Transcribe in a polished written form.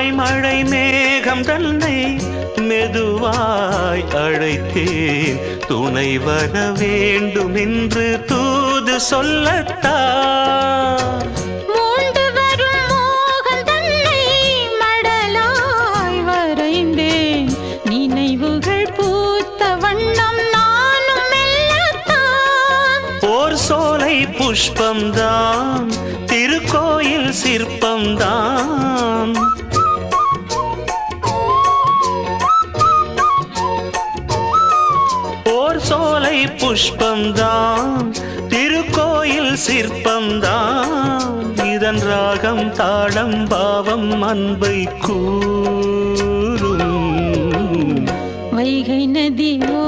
மாலை மழை மேகம் தன்னை மெதுவாய் அழைத்தேன் துணை வர வேண்டும் என்று தூது சொல்லத்தான் மூண்டு வரும் மோகம் தன்னை மடலாய் வரைந்தேன் நினைவுகள் பூத்த வண்ணம் நானும் மெல்லத்தான் ஓர் சோலை புஷ்பம்தான் திருக்கோயில் சிற்பம்தான் ஓர் சோலை புஷ்பம்தான் திருக்கோயில் சிற்பம்தான் இதன் ராகம் தாளம் பாவம் அன்பை கூறும் வைகை நதி ஓ